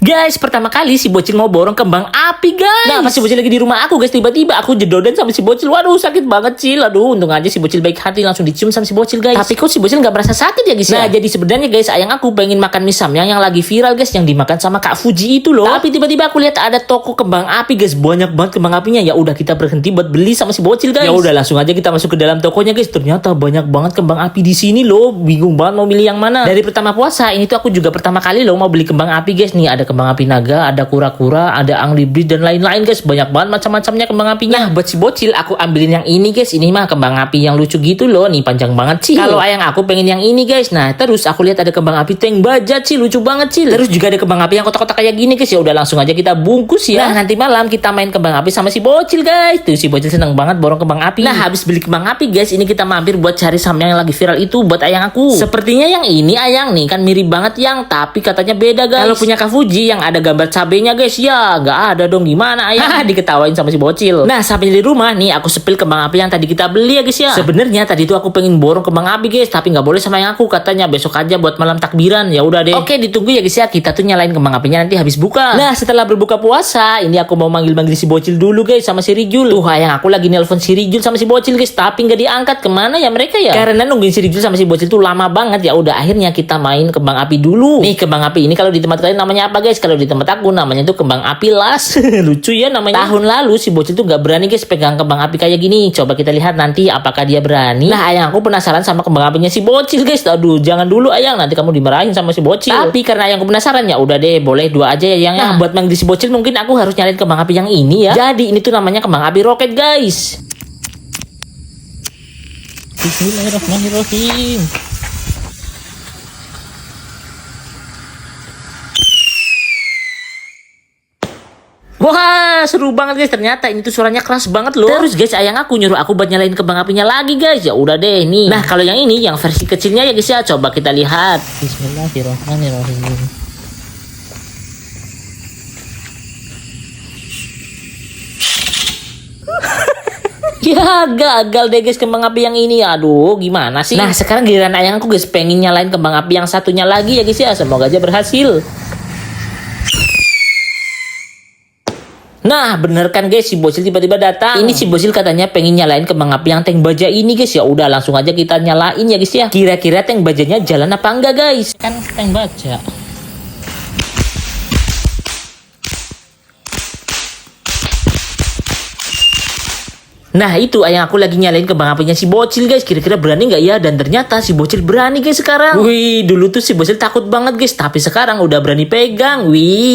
Guys, pertama kali si bocil mau borong kembang api, guys. Nah, pas si bocil lagi di rumah aku, guys, tiba-tiba aku jedodan sama si bocil. Waduh, sakit banget, Cil. Aduh, untung aja si bocil baik hati langsung dicium sama si bocil, guys. Tapi kok si bocil nggak merasa sakit ya, guys? Nah, jadi sebenarnya, guys, ayang aku pengen makan mie samyang yang lagi viral, guys, yang dimakan sama Kak Fuji itu loh. Tapi tiba-tiba aku lihat ada toko kembang api, guys. Banyak banget kembang apinya. Ya udah, kita berhenti buat beli sama si bocil, guys. Ya udah, langsung aja kita masuk ke dalam tokonya, guys. Ternyata banyak banget kembang api di sini loh. Bingung banget mau milih yang mana. Dari pertama puasa ini tuh aku juga pertama kali loh mau beli kembang api, guys. Nih ada kembang api naga, ada kura-kura, ada angry bird dan lain-lain, guys. Banyak banget macam-macamnya kembang apinya. Nah, buat si bocil aku ambilin yang ini, guys. Ini mah kembang api yang lucu gitu loh. Nih panjang banget sih. Kalau ayang aku pengen yang ini, guys. Nah, terus aku lihat ada kembang api tank bajat sih, lucu banget sih. Terus juga ada kembang api yang kotak-kotak kayak gini, guys. Ya udah langsung aja kita bungkus ya. Nah, nanti malam kita main kembang api sama si bocil, guys. Tuh si bocil seneng banget borong kembang api. Nah, habis beli kembang api, guys, ini kita mampir buat cari samyang yang lagi viral itu buat ayang aku. Sepertinya yang ini ayang nih kan mirip banget yang, tapi katanya beda, guys. Kalau punya Kak Fuji yang ada gambar cabenya, guys, ya nggak ada dong, gimana ayang? Diketawain sama si bocil. Nah, sampai di rumah nih aku sepil kembang api yang tadi kita beli ya, guys ya. Sebenarnya tadi tuh aku pengen borong kembang api, guys, tapi nggak boleh sama yang aku, katanya besok aja buat malam takbiran. Ya udah deh. Oke, ditunggu ya, guys ya. Kita tuh nyalain kembang apinya nanti habis buka. Nah, setelah berbuka puasa, ini aku mau manggil-manggil si bocil dulu, guys, sama si Rijul. Tuh ayang aku lagi nelpon si Rijul sama si bocil, guys, tapi nggak diangkat. Kemana ya mereka ya? Karena nungguin si Rijul sama si bocil tuh lama banget. Ya udah, akhirnya kita main kembang api dulu. Nih kembang api ini kalau di tempat kalian namanya apa, guys? Kalau di tempat aku namanya tuh kembang api las. Lucu ya namanya. Tahun lalu si bocil tuh nggak berani, guys, pegang kembang api kayak gini. Coba kita lihat nanti apakah dia berani. Nah, ayang aku penasaran sama kembang apinya si bocil, guys. Aduh, jangan dulu ayang, nanti kamu dimarahin sama si bocil. Tapi karena ayang aku penasaran, ya udah deh, boleh dua aja ya yang. Nah, buat manggil si bocil mungkin aku harus nyalain kembang api yang ini ya. Jadi ini tuh namanya kembang api roket, guys. Bismillahirrahmanirrahim. Wah, seru banget, guys. Ternyata ini tuh suaranya keras banget loh. Terus, guys, ayang aku nyuruh aku buat nyalain kembang apinya lagi, guys. Ya udah deh nih. Nah, kalau yang ini yang versi kecilnya ya, guys ya. Coba kita lihat. Bismillahirrahmanirrahim. Ya, gagal deh, guys, kembang api yang ini. Aduh, gimana sih? Nah, sekarang giliran ayang aku, guys, pengen nyalain kembang api yang satunya lagi ya, guys ya. Semoga aja berhasil. Nah, bener kan, guys, si bocil tiba-tiba datang. Ini si bocil katanya pengen nyalain kembang api yang tank baja ini, guys. Ya udah, langsung aja kita nyalain ya, guys ya. Kira-kira tank bajanya jalan apa enggak, guys? Kan tank baja. Nah, itu ayang aku lagi nyalain kembang apinya si bocil, guys. Kira-kira berani nggak ya? Dan ternyata si bocil berani, guys, sekarang. Wih, dulu tuh si bocil takut banget, guys. Tapi sekarang udah berani pegang. Wih.